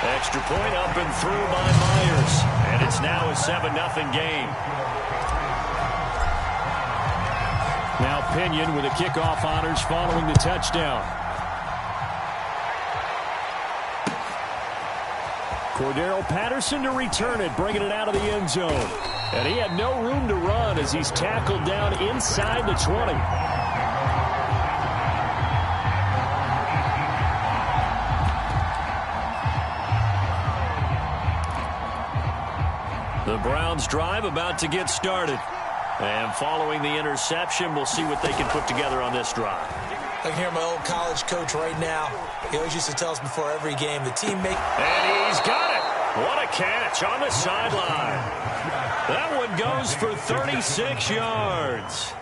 Extra point up and through by Myers. And it's now a 7-0 game. Now Pinion with a kickoff honors following the touchdown. Cordero Patterson to return it, bringing it out of the end zone. And he had no room to run as he's tackled down inside the 20. The Browns drive about to get started. And following the interception, we'll see what they can put together on this drive. I can hear my old college coach right now. He always used to tell us before every game, the team make... And he's got it. What a catch on the sideline. That one goes for 36 yards.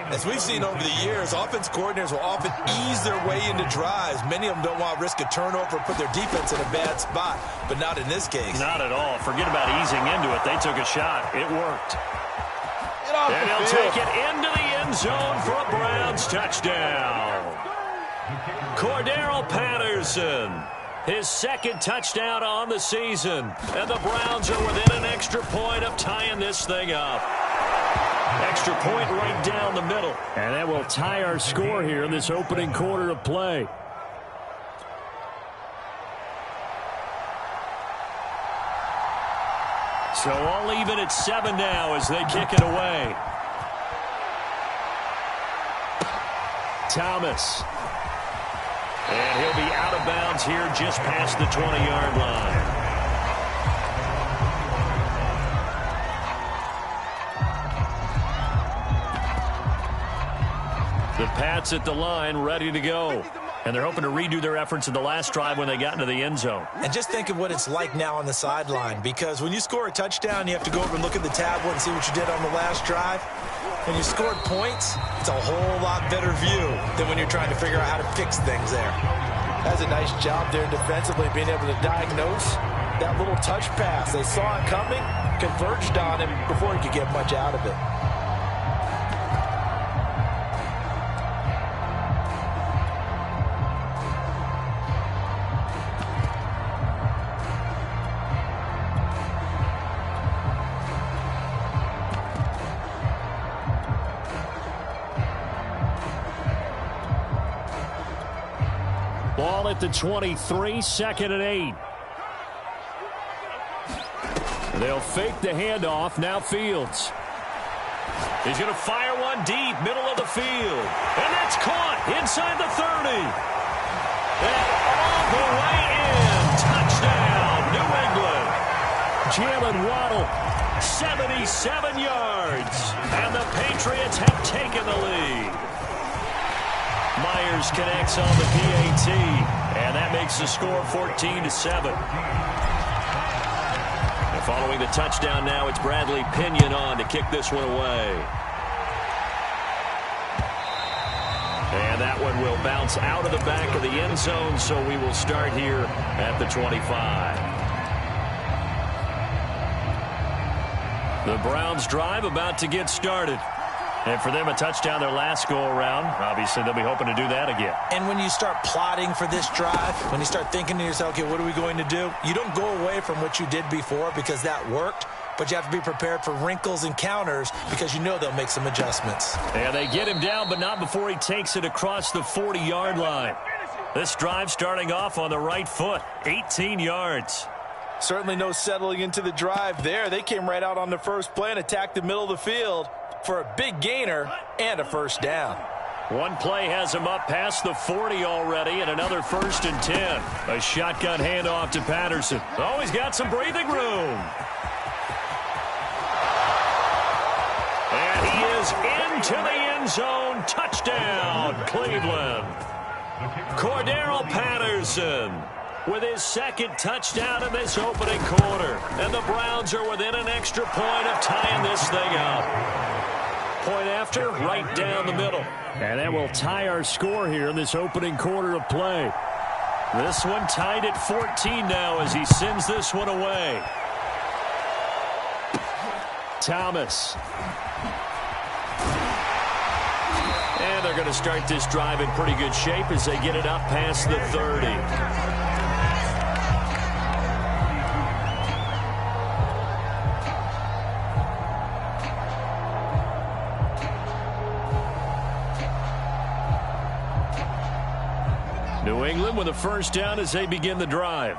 As we've seen over the years, offense coordinators will often ease their way into drives. Many of them don't want to risk a turnover or put their defense in a bad spot, but not in this case. Not at all. Forget about easing into it. They took a shot. It worked. And he'll take it into the end zone for a Browns touchdown. Cordero Patterson, his second touchdown on the season. And the Browns are within an extra point of tying this thing up. Extra point right down the middle. And that will tie our score here in this opening quarter of play. So all even at 7 now as they kick it away. Thomas. And he'll be out of bounds here just past the 20-yard line. The Pats at the line, ready to go. And they're hoping to redo their efforts in the last drive when they got into the end zone. And just think of what it's like now on the sideline, because when you score a touchdown, you have to go over and look at the tablet and see what you did on the last drive. When you scored points, it's a whole lot better view than when you're trying to figure out how to fix things there. That's a nice job there defensively, being able to diagnose that little touch pass. They saw it coming, converged on him before he could get much out of it. Ball at the 23, 2nd and 8. They'll fake the handoff. Now Fields. He's going to fire one deep, middle of the field. And that's caught inside the 30. And all the way in. Touchdown, New England. Jalen Waddle, 77 yards. And the Patriots have taken the lead. Myers connects on the PAT, and that makes the score 14-7. And following the touchdown now, it's Bradley Pinion on to kick this one away. And that one will bounce out of the back of the end zone, so we will start here at the 25. The Browns drive about to get started. And for them, a touchdown their last go-around. Obviously, they'll be hoping to do that again. And when you start plotting for this drive, when you start thinking to yourself, okay, what are we going to do? You don't go away from what you did before because that worked, but you have to be prepared for wrinkles and counters because you know they'll make some adjustments. And they get him down, but not before he takes it across the 40-yard line. This drive starting off on the right foot, 18 yards. Certainly no settling into the drive there. They came right out on the first play and attacked the middle of the field for a big gainer and a first down. One play has him up past the 40 already, and another 1st and 10. A shotgun handoff to Patterson. Oh, he's got some breathing room. And he is into the end zone. Touchdown, Cleveland. Cordero Patterson with his second touchdown in this opening quarter. And the Browns are within an extra point of tying this thing up. Point after, right down the middle. And that will tie our score here in this opening quarter of play. This one tied at 14 now as he sends this one away. Thomas. And they're going to start this drive in pretty good shape as they get it up past the 30. England with a first down as they begin the drive.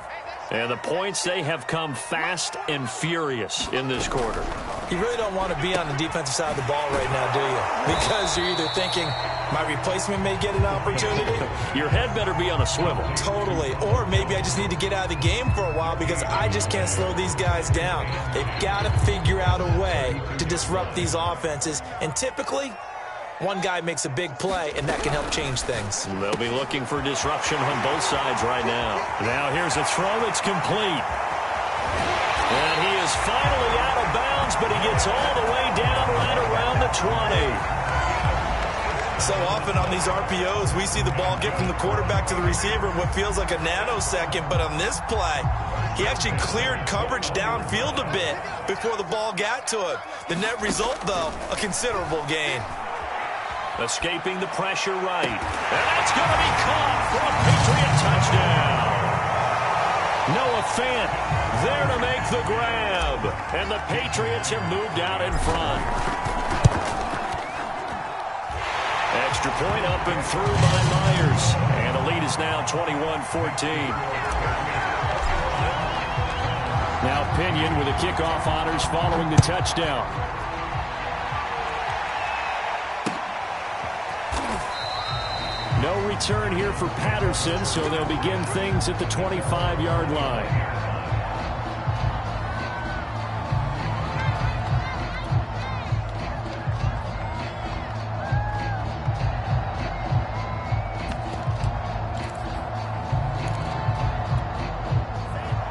And the points, they have come fast and furious in this quarter. You really don't want to be on the defensive side of the ball right now, do you? Because you're either thinking, my replacement may get an opportunity. Your head better be on a swivel. Totally. Or maybe I just need to get out of the game for a while because I just can't slow these guys down. They've got to figure out a way to disrupt these offenses. And typically, one guy makes a big play, and that can help change things. They'll be looking for disruption on both sides right now. Now here's a throw that's complete. And he is finally out of bounds, but he gets all the way down right around the 20. So often on these RPOs, we see the ball get from the quarterback to the receiver in what feels like a nanosecond. But on this play, he actually cleared coverage downfield a bit before the ball got to him. The net result, though, a considerable gain. Escaping the pressure right. And that's going to be caught for a Patriot touchdown. Noah Fant there to make the grab. And the Patriots have moved out in front. Extra point up and through by Myers. And the lead is now 21-14. Now Pinion with the kickoff honors following the touchdown. No return here for Patterson, so they'll begin things at the 25-yard line.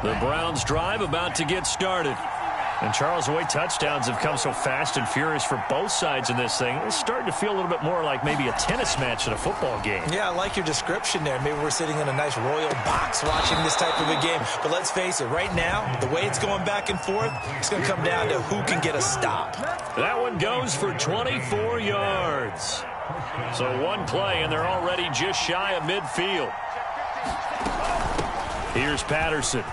The Browns drive about to get started. And, Charles, the way touchdowns have come so fast and furious for both sides in this thing, it's starting to feel a little bit more like maybe a tennis match in a football game. Yeah, I like your description there. Maybe we're sitting in a nice royal box watching this type of a game. But let's face it, right now, the way it's going back and forth, it's going to come down to who can get a stop. That one goes for 24 yards. So one play, and they're already just shy of midfield. Here's Patterson.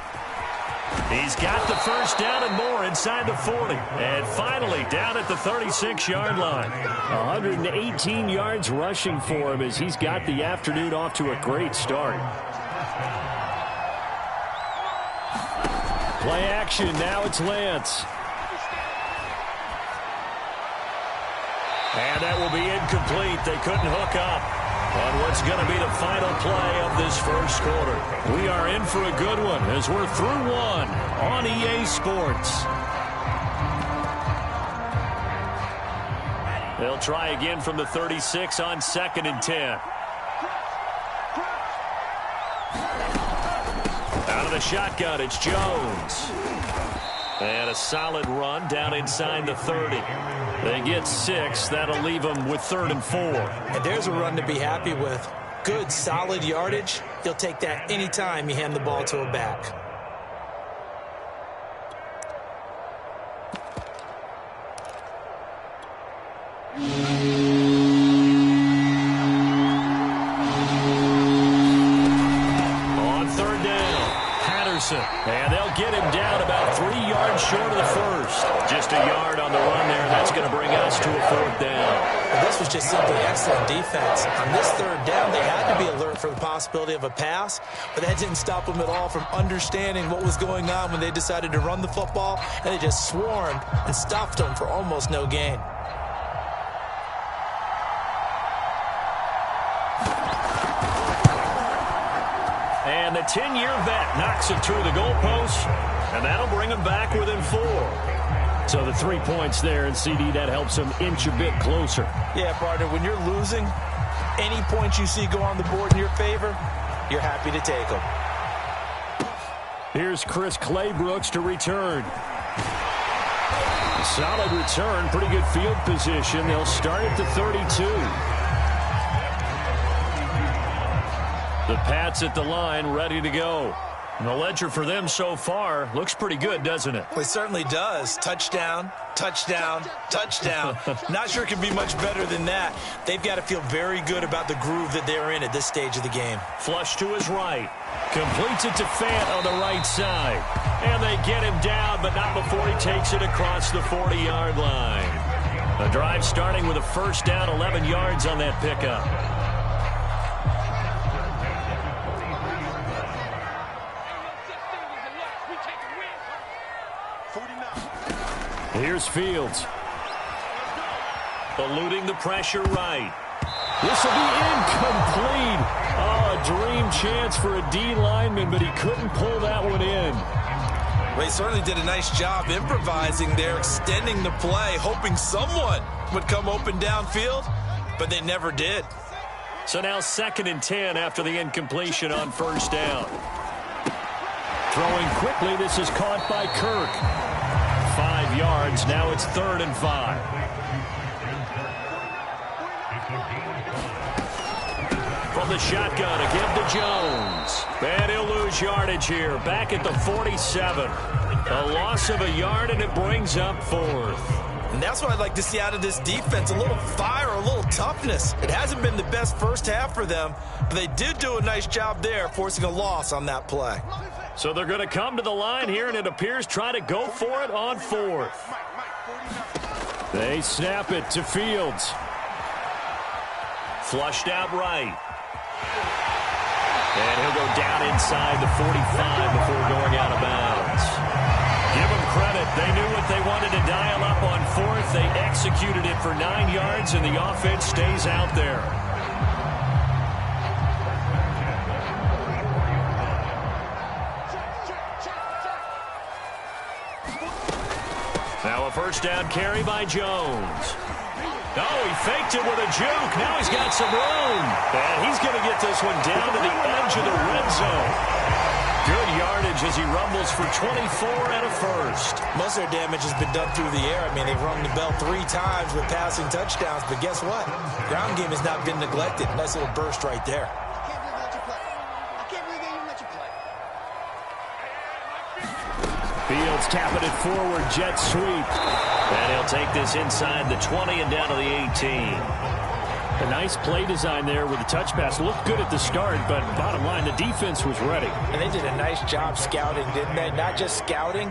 He's got the first down and more inside the 40. And finally down at the 36-yard line. 118 yards rushing for him as he's got the afternoon off to a great start. Play action. Now it's Lance. And that will be incomplete. They couldn't hook up on what's going to be the final play of this first quarter. We are in for a good one as we're through one on EA Sports. They'll try again from the 36 on 2nd and 10. Out of the shotgun, it's Jones. And a solid run down inside the 30. They get 6. That'll leave them with 3rd and 4. And there's a run to be happy with. Good, solid yardage. You'll take that anytime you hand the ball to a back. On 3rd down, Patterson. And they'll get him down about 3 yards short of the first. Just a yard on the run there. That's going to bring us to a 4th down. Well, this was just simply excellent defense. On this 3rd down, they had to be alert for the possibility of a pass, but that didn't stop them at all from understanding what was going on when they decided to run the football, and they just swarmed and stuffed them for almost no gain. And the 10-year vet knocks it through the goalpost, and that'll bring them back within 4. So the 3 points there, and CD, that helps them inch a bit closer. Yeah, partner, when you're losing, any points you see go on the board in your favor, you're happy to take them. Here's Chris Claybrooks to return. Solid return, pretty good field position. They'll start at the 32. The Pats at the line, ready to go. And the ledger for them so far looks pretty good, doesn't it? Well, it certainly does. Touchdown, touchdown, touchdown. Not sure it can be much better than that. They've got to feel very good about the groove that they're in at this stage of the game. Flush to his right. Completes it to Fant on the right side. And they get him down, but not before he takes it across the 40-yard line. The drive starting with a first down, 11 yards on that pickup. Here's Fields. Eluding the pressure right. This will be incomplete. Oh, a dream chance for a D lineman, but he couldn't pull that one in. Well, he certainly did a nice job improvising there, extending the play, hoping someone would come open downfield, but they never did. So now 2nd and 10 after the incompletion on first down. Throwing quickly, this is caught by Kirk. 5 yards, now it's 3rd and 5. From the shotgun, again to Jones. And he'll lose yardage here, back at the 47. A loss of a yard, and it brings up 4th. And that's what I'd like to see out of this defense, a little fire, a little toughness. It hasn't been the best first half for them, but they did do a nice job there, forcing a loss on that play. So they're going to come to the line here, and it appears try to go for it on 4th. They snap it to Fields. Flushed out right. And he'll go down inside the 45 before going out of bounds. Give them credit. They knew what they wanted to dial up on 4th. They executed it for 9 yards, and the offense stays out there. Now a first down carry by Jones. Oh, he faked it with a juke. Now he's got some room. And he's going to get this one down to the edge of the red zone. Good yardage as he rumbles for 24 and a first. Most of their damage has been done through the air. I mean, they've rung the bell 3 times with passing touchdowns. But guess what? Ground game has not been neglected. Nice little burst right there. Fields tapping it forward, jet sweep. And he'll take this inside the 20 and down to the 18. A nice play design there with the touch pass. Looked good at the start, but bottom line, the defense was ready. And they did a nice job scouting, didn't they? Not just scouting,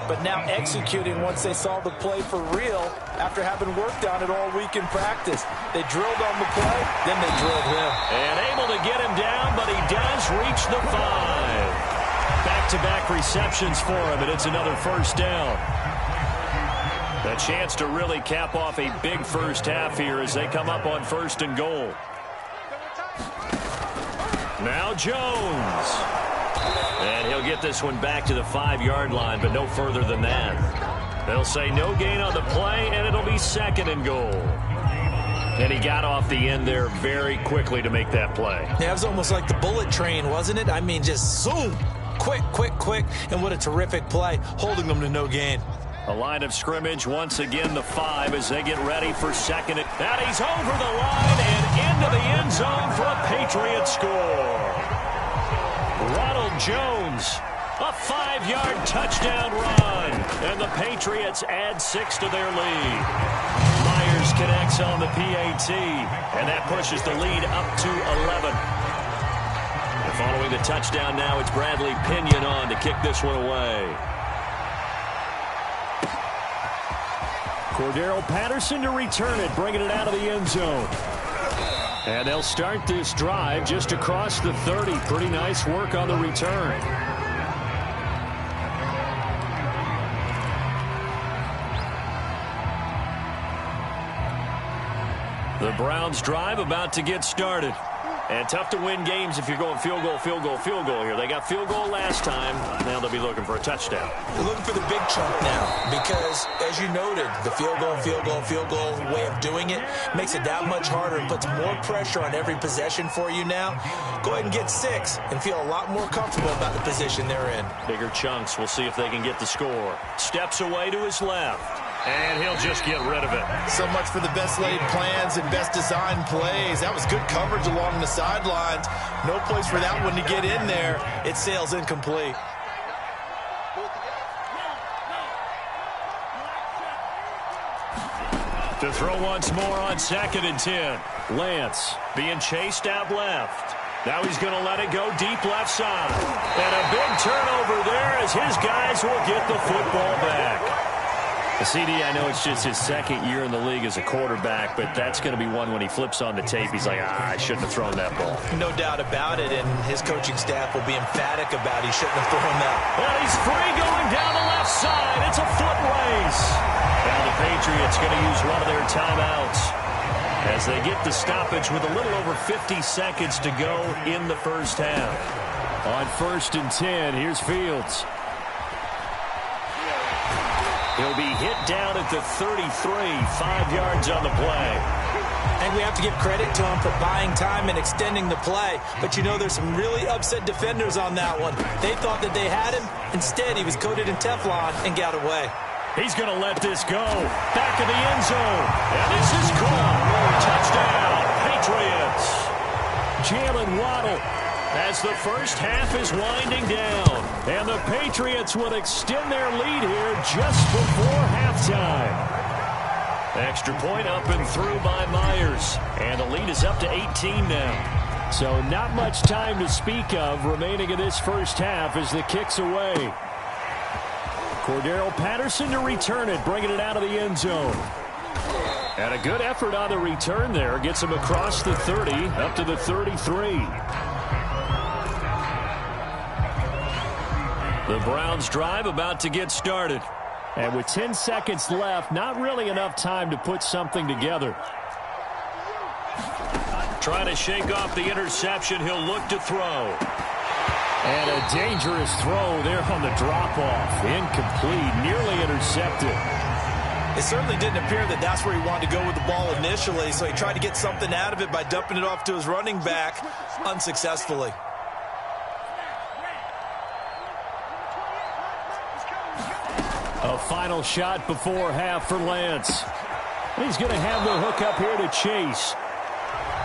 but now executing once they saw the play for real after having worked on it all week in practice. They drilled on the play, then they drilled him. And able to get him down, but he does reach the 5. Back-to-back receptions for him, and it's another first down. A chance to really cap off a big first half here as they come up on 1st and goal. Now Jones. And he'll get this one back to the 5-yard line, but no further than that. They'll say no gain on the play, and it'll be 2nd and goal. And he got off the end there very quickly to make that play. Yeah, it was almost like the bullet train, wasn't it? I mean, just zoom. Quick, quick, quick. And what a terrific play, holding them to no gain. A line of scrimmage, once again the 5 as they get ready for 2nd. And he's over the line and into the end zone for a Patriot score. Ronald Jones, a 5-yard touchdown run. And the Patriots add 6 to their lead. Myers connects on the PAT, and that pushes the lead up to 11. Following the touchdown now, it's Bradley Pinion on to kick this one away. Cordero Patterson to return it, bringing it out of the end zone. And they'll start this drive just across the 30. Pretty nice work on the return. The Browns drive about to get started. And tough to win games if you're going field goal, field goal, field goal here. They got field goal last time. Now they'll be looking for a touchdown. They're looking for the big chunk now because, as you noted, the field goal, field goal, field goal way of doing it makes it that much harder and puts more pressure on every possession for you now. Go ahead and get 6 and feel a lot more comfortable about the position they're in. Bigger chunks. We'll see if they can get the score. Steps away to his left. And he'll just get rid of it. So much for the best laid plans and best designed plays. That was good coverage along the sidelines. No place for that one to get in there. It sails incomplete. To throw once more on 2nd and 10. Lance being chased out left. Now he's going to let it go deep left side. And a big turnover there as his guys will get the football back. CD, I know it's just his 2nd year in the league as a quarterback, but that's going to be one when he flips on the tape. He's like, I shouldn't have thrown that ball. No doubt about it, and his coaching staff will be emphatic about he shouldn't have thrown that. Well, he's free going down the left side. It's a foot race. Now the Patriots going to use one of their timeouts as they get the stoppage with a little over 50 seconds to go in the first half. On 1st and 10, here's Fields. He'll be hit down at the 33, 5 yards on the play. And we have to give credit to him for buying time and extending the play. But you know there's some really upset defenders on that one. They thought that they had him. Instead, he was coated in Teflon and got away. He's going to let this go. Back of the end zone. And this is caught. Touchdown, Patriots. Jalen Waddle as the first half is winding down. And the Patriots will extend their lead here just before halftime. Extra point up and through by Myers. And the lead is up to 18 now. So not much time to speak of remaining in this first half as the kick's away. Cordero Patterson to return it, bringing it out of the end zone. And a good effort on the return there. Gets him across the 30, up to the 33. The Browns drive about to get started. And with 10 seconds left, not really enough time to put something together. Trying to shake off the interception. He'll look to throw. And a dangerous throw there on the drop-off. Incomplete, nearly intercepted. It certainly didn't appear that that's where he wanted to go with the ball initially, so he tried to get something out of it by dumping it off to his running back unsuccessfully. A final shot before half for Lance. He's going to have the hook up here to Chase.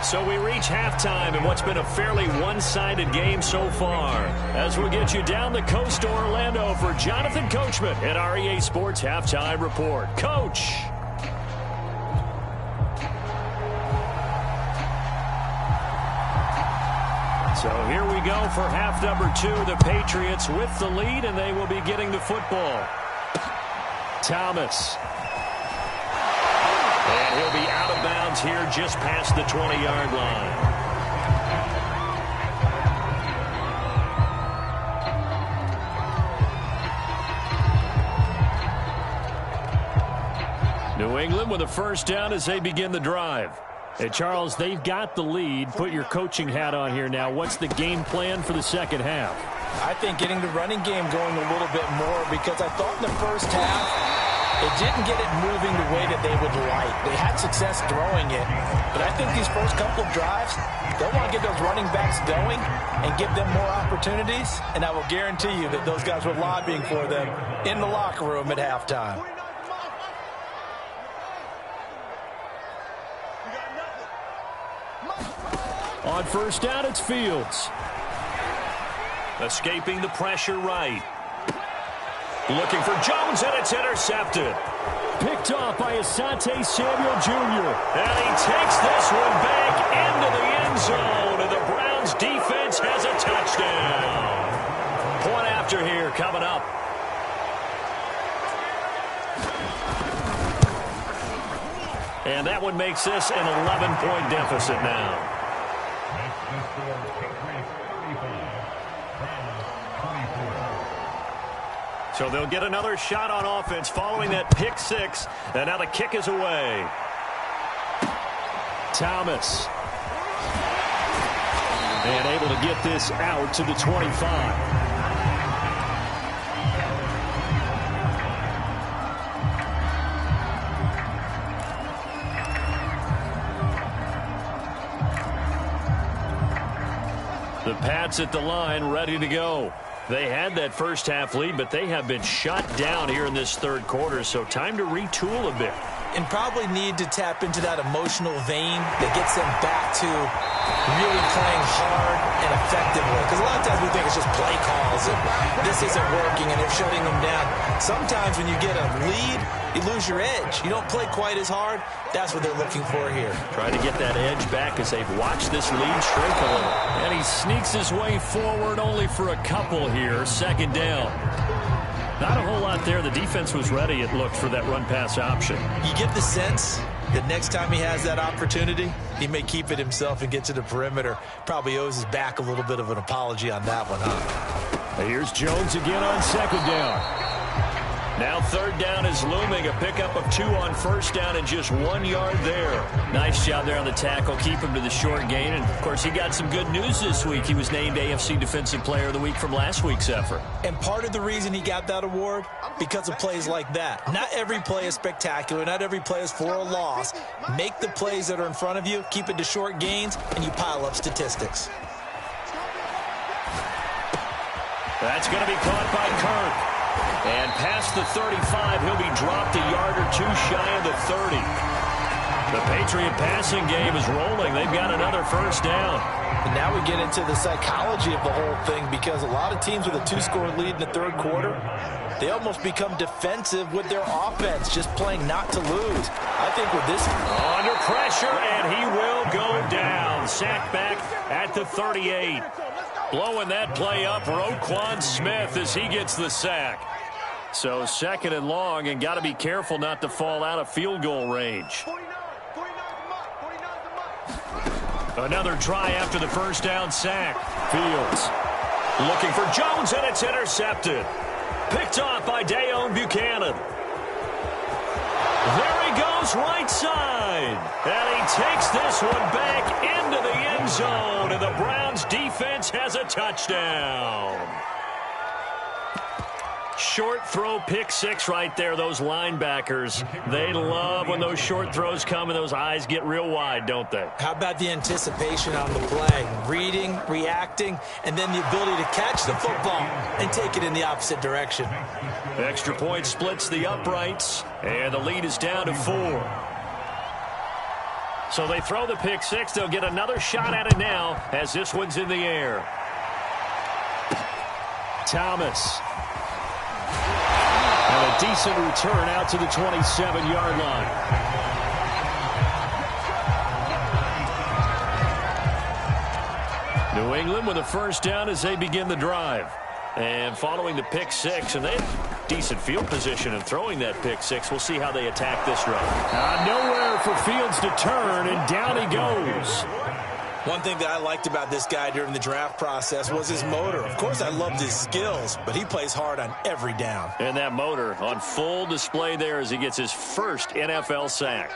So we reach halftime in what's been a fairly one-sided game so far. As we'll get you down the coast to Orlando for Jonathan Coachman at our EA Sports Halftime Report. Coach. So here we go for half number 2. The Patriots with the lead, and they will be getting the football. Thomas. And he'll be out of bounds here just past the 20-yard line. New England with a first down as they begin the drive. And Charles, they've got the lead. Put your coaching hat on here now. What's the game plan for the second half? I think getting the running game going a little bit more, because I thought in the first half it didn't get it moving the way that they would like. They had success throwing it, but I think these first couple of drives, they'll want to get those running backs going and give them more opportunities, and I will guarantee you that those guys were lobbying for them in the locker room at halftime. On first down, it's Fields. Escaping the pressure right. Looking for Jones, and it's intercepted. Picked off by Asante Samuel Jr. And he takes this one back into the end zone, and the Browns defense has a touchdown. Point after here coming up. And that one makes this an 11-point deficit now. So they'll get another shot on offense following that pick six. And now the kick is away. Thomas. And able to get this out to the 25. The Pats at the line, ready to go. They had that first half lead, but they have been shut down here in this third quarter, so time to retool a bit. And probably need to tap into that emotional vein that gets them back to really playing hard and effectively. Because a lot of times we think it's just play calls and this isn't working and they're shutting them down. Sometimes when you get a lead, you lose your edge. You don't play quite as hard. That's what they're looking for here. Trying to get that edge back as they've watched this lead shrink a little. And he sneaks his way forward only for a couple here. Second down. Not a whole lot there. The defense was ready, it looked, for that run-pass option. You get the sense that next time he has that opportunity, he may keep it himself and get to the perimeter. Probably owes his back a little bit of an apology on that one, huh? Here's Jones again on second down. Now third down is looming. A pickup of 2 on first down and just 1 yard there. Nice job there on the tackle. Keep him to the short gain. And, of course, he got some good news this week. He was named AFC Defensive Player of the Week from last week's effort. And part of the reason he got that award, because of plays like that. Not every play is spectacular. Not every play is for a loss. Make the plays that are in front of you, keep it to short gains, and you pile up statistics. That's going to be caught by Kirk. And past the 35, he'll be dropped a yard or 2 shy of the 30. The Patriot passing game is rolling. They've got another first down. And now we get into the psychology of the whole thing, because a lot of teams with a 2-score lead in the third quarter, they almost become defensive with their offense, just playing not to lose. I think with this... Under pressure, and he will go down. Sacked back at the 38. Blowing that play up, Roquan Smith, as he gets the sack. So second and long, and got to be careful not to fall out of field goal range. Another try after the first down sack. Fields looking for Jones, and it's intercepted. Picked off by Dayon Buchanan. There he goes, right side. And he takes this one back into the end zone, and the Browns defense has a touchdown. Short throw, pick six right there. Those linebackers, they love when those short throws come and those eyes get real wide, don't they? How about the anticipation on the play? Reading, reacting, and then the ability to catch the football and take it in the opposite direction. Extra point splits the uprights, and the lead is down to 4. So they throw the pick six. They'll get another shot at it now as this one's in the air. Thomas. And a decent return out to the 27-yard line. New England with a first down as they begin the drive. And following the pick six, and they have decent field position in throwing that pick six. We'll see how they attack this run. Nowhere for Fields to turn, and down he goes. One thing that I liked about this guy during the draft process was his motor. Of course, I loved his skills, but he plays hard on every down. And that motor on full display there as he gets his first NFL sack.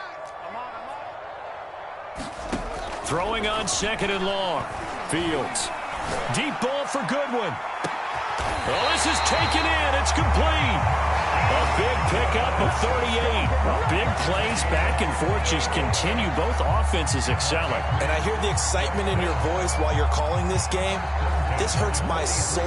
Throwing on second and long. Fields. Deep ball for Goodwin. Well, this is taken in. It's complete. A big pickup of 38. Big plays back and forth just continue. Both offenses excelling. And I hear the excitement in your voice while you're calling this game. This hurts my soul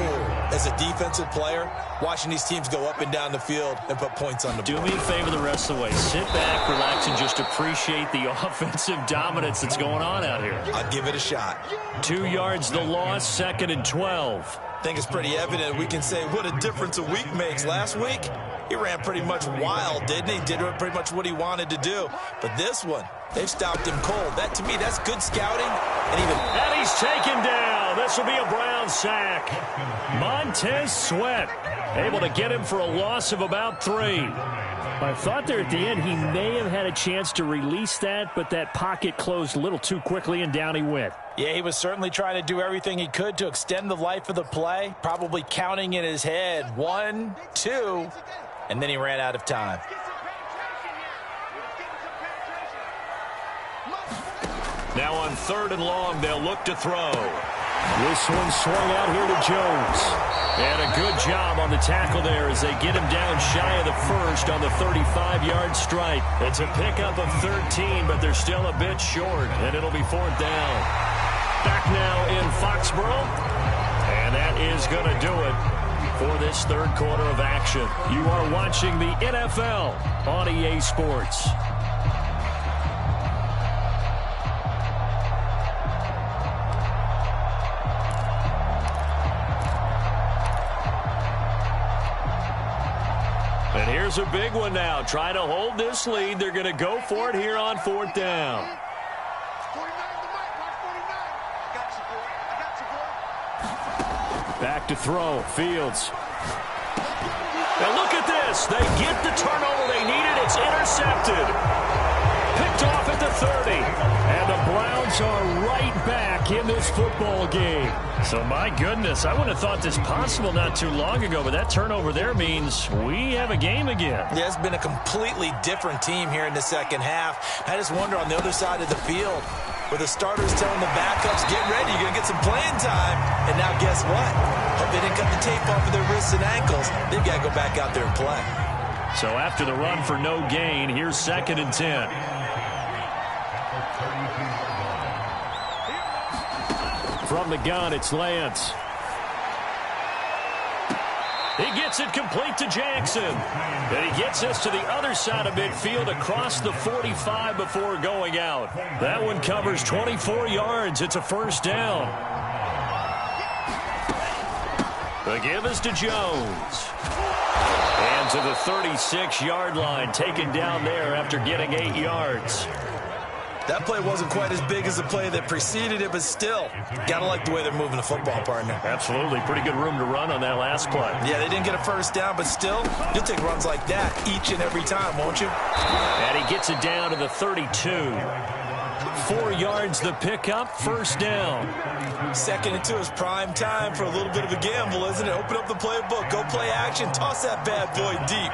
as a defensive player, watching these teams go up and down the field and put points on the board. Do me a favor the rest of the way. Sit back, relax, and just appreciate the offensive dominance that's going on out here. I'll give it a shot. 2 yards the loss, second and 12. I think it's pretty evident. We can say what a difference a week makes. Last week, he ran pretty much wild, didn't he? Did pretty much what he wanted to do. But this one, they've stopped him cold. That, to me, that's good scouting. And he's taken down. This will be a Brown sack. Montez Sweat able to get him for a loss of about 3. I thought there at the end he may have had a chance to release that, but that pocket closed a little too quickly, and down he went. Yeah, he was certainly trying to do everything he could to extend the life of the play, probably counting in his head 1, 2, and then he ran out of time. Now on third and long, they'll look to throw. This one swung out here to Jones. And a good job on the tackle there as they get him down shy of the first on the 35-yard strike. It's a pickup of 13, but they're still a bit short, and it'll be fourth down. Back now in Foxborough, and that is going to do it for this third quarter of action. You are watching the NFL on EA Sports. And here's a big one now. Trying to hold this lead. They're going to go for it here on fourth down. Back to throw. Fields. Now look at this. They get the turnover they needed. It's intercepted. picked off at the 30. And the Browns are right back in this football game. So, my goodness, I wouldn't have thought this possible not too long ago, but that turnover there means we have a game again. Yeah, it's been a completely different team here in the second half. I just wonder on the other side of the field, where the starters telling the backups, get ready, you're going to get some playing time. And now guess what? Hope they didn't cut the tape off of their wrists and ankles. They've got to go back out there and play. So after the run for no gain, here's 2nd and 10. From the gun, it's Lance. He gets it complete to Jackson. And he gets us to the other side of midfield across the 45 before going out. That one covers 24 yards. It's a first down. The give is to Jones. And to the 36-yard line, taken down there after getting 8 yards. That play wasn't quite as big as the play that preceded it, but still, gotta like the way they're moving the football, partner. Absolutely. Pretty good room to run on that last play. Yeah, they didn't get a first down, but still, you'll take runs like that each and every time, won't you? And he gets it down to the 32. 4 yards the pickup, first down. 2nd and 2 is prime time for a little bit of a gamble, isn't it? Open up the playbook, go play action, toss that bad boy deep.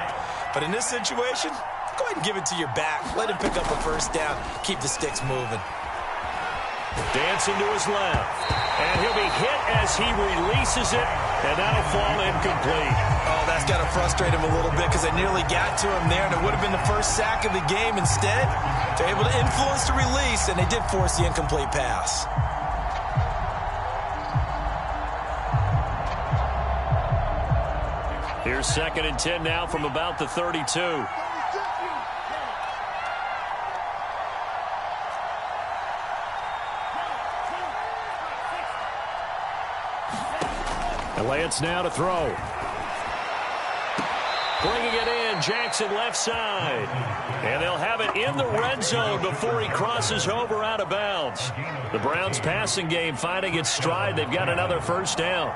But in this situation, go ahead and give it to your back. Let him pick up a first down. Keep the sticks moving. Dancing to his left. And he'll be hit as he releases it, and that'll fall incomplete. Oh, that's got to frustrate him a little bit because they nearly got to him there, and it would have been the first sack of the game. Instead, they're able to influence the release, and they did force the incomplete pass. Here's 2nd and 10 now from about the 32. And Lance now to throw. Bringing it in, Jackson left side. And they'll have it in the red zone before he crosses over out of bounds. The Browns passing game finding its stride. They've got another first down.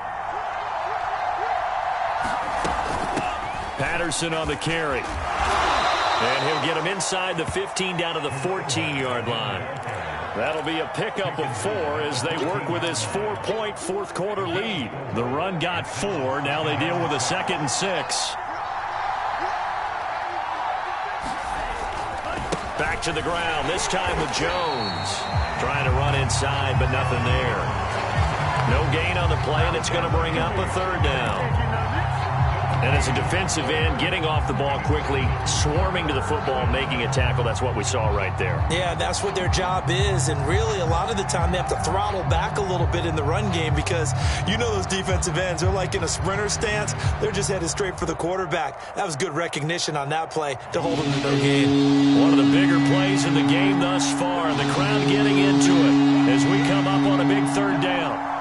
Patterson on the carry. And he'll get him inside the 15 down to the 14-yard line. That'll be a pickup of 4 as they work with this 4-point fourth-quarter lead. The run got 4. Now they deal with a 2nd and 6. Back to the ground, this time with Jones. Trying to run inside, but nothing there. No gain on the play, and it's going to bring up a 3rd down. And as a defensive end, getting off the ball quickly, swarming to the football, making a tackle, that's what we saw right there. Yeah, that's what their job is, and really a lot of the time they have to throttle back a little bit in the run game because you know those defensive ends, they're like in a sprinter stance. They're just headed straight for the quarterback. That was good recognition on that play to hold them to no gain. One of the bigger plays in the game thus far, and the crowd getting into it as we come up on a big 3rd down.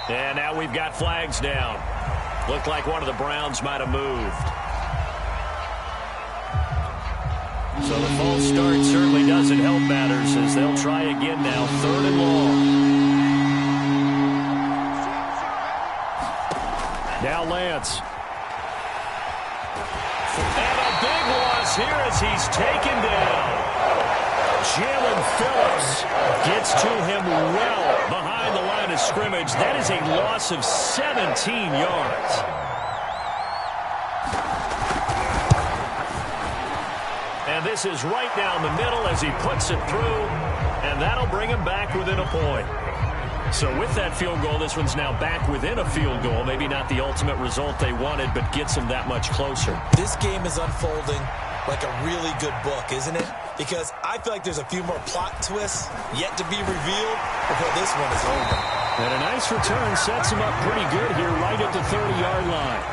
And now we've got flags down. Looked like one of the Browns might have moved. So the false start certainly doesn't help matters as they'll try again now. 3rd and long. Now Lance. And a big loss here as he's taken down. Jalen Phillips gets to him well behind the line of scrimmage. That is a loss of 17 yards. And this is right down the middle as he puts it through, and that'll bring him back within a point. So with that field goal, this one's now back within a field goal. Maybe not the ultimate result they wanted, but gets them that much closer. This game is unfolding like a really good book, isn't it? Because I feel like there's a few more plot twists yet to be revealed before this one is over. And a nice return sets him up pretty good here right at the 30-yard line.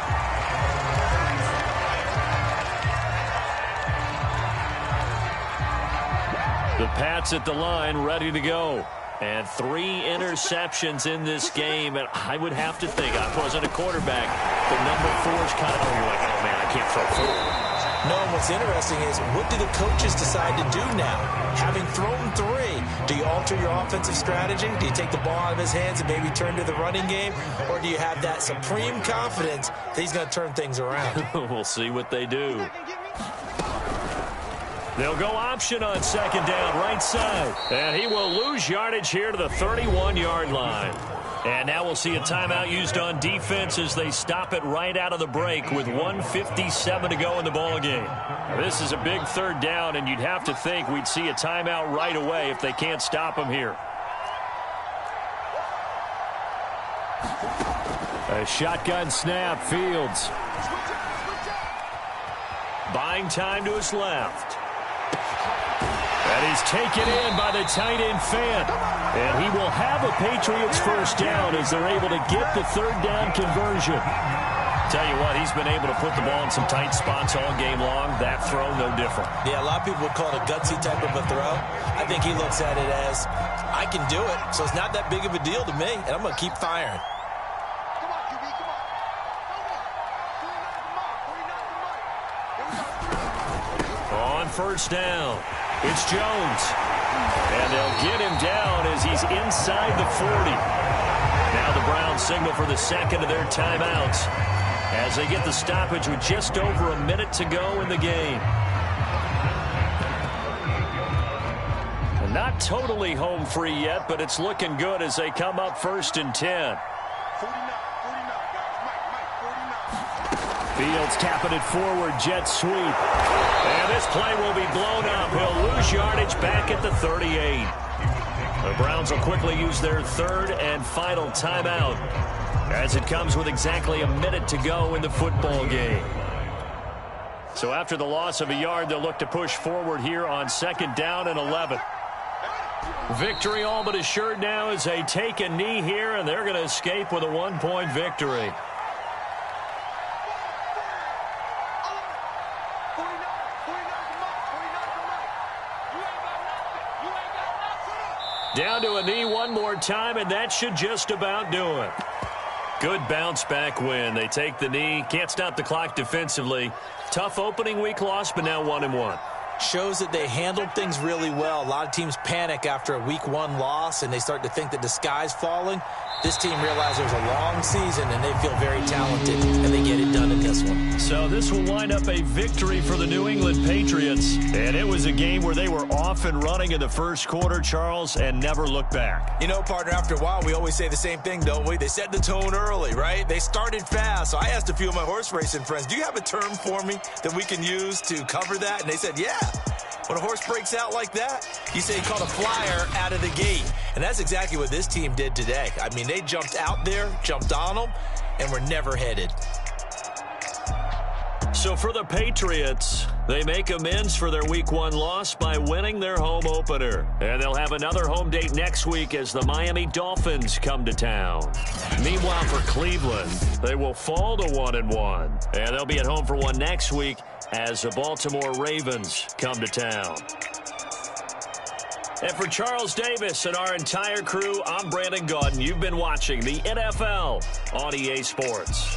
The Pats at the line ready to go. And 3 interceptions in this game. And I would have to think, I wasn't a quarterback, but number 4 is kind of, you're like, oh, man, I can't throw 4. No, and what's interesting is, what do the coaches decide to do now? Having thrown 3, do you alter your offensive strategy? Do you take the ball out of his hands and maybe turn to the running game? Or do you have that supreme confidence that he's going to turn things around? We'll see what they do. They'll go option on second down, right side. And he will lose yardage here to the 31-yard line. And now we'll see a timeout used on defense as they stop it right out of the break with 1:57 to go in the ballgame. This is a big third down, and you'd have to think we'd see a timeout right away if they can't stop him here. A shotgun snap, Fields. Buying time to his left. And he's taken in by the tight end Fant. And he will have a Patriots first down as they're able to get the third down conversion. Tell you what, he's been able to put the ball in some tight spots all game long. That throw, no different. Yeah, a lot of people would call it a gutsy type of a throw. I think he looks at it as, I can do it, so it's not that big of a deal to me, and I'm going to keep firing. On first down, it's Jones. And they'll get him down as he's inside the 40. Now the Browns signal for the second of their timeouts as they get the stoppage with just over a minute to go in the game. And not totally home free yet, but it's looking good as they come up 1st and 10. Fields tapping it forward, jet sweep. And this play will be blown up. He'll lose yardage back at the 38. The Browns will quickly use their third and final timeout as it comes with exactly a minute to go in the football game. So after the loss of a yard, they'll look to push forward here on 2nd down and 11. Victory all but assured now as they take a knee here, and they're going to escape with a 1-point victory. Down to a knee one more time, and that should just about do it. Good bounce-back win. They take the knee. Can't stop the clock defensively. Tough opening week loss, but now 1-1. Shows that they handled things really well. A lot of teams panic after a week 1 loss, and they start to think that the sky's falling. This team realized it was a long season, and they feel very talented, and they get it done in this one. So this will wind up a victory for the New England Patriots. And it was a game where they were off and running in the first quarter, Charles, and never looked back. You know, partner, after a while, we always say the same thing, don't we? They set the tone early, right? They started fast. So I asked a few of my horse racing friends, do you have a term for me that we can use to cover that? And they said, yeah. When a horse breaks out like that, you say he caught a flyer out of the gate. And that's exactly what this team did today. I mean, they jumped out there, jumped on them, and were never headed. So for the Patriots, they make amends for their Week 1 loss by winning their home opener. And they'll have another home date next week as the Miami Dolphins come to town. Meanwhile, for Cleveland, they will fall to 1-1. And they'll be at home for one next week as the Baltimore Ravens come to town. And for Charles Davis and our entire crew, I'm Brandon Gaudin. You've been watching the NFL on EA Sports.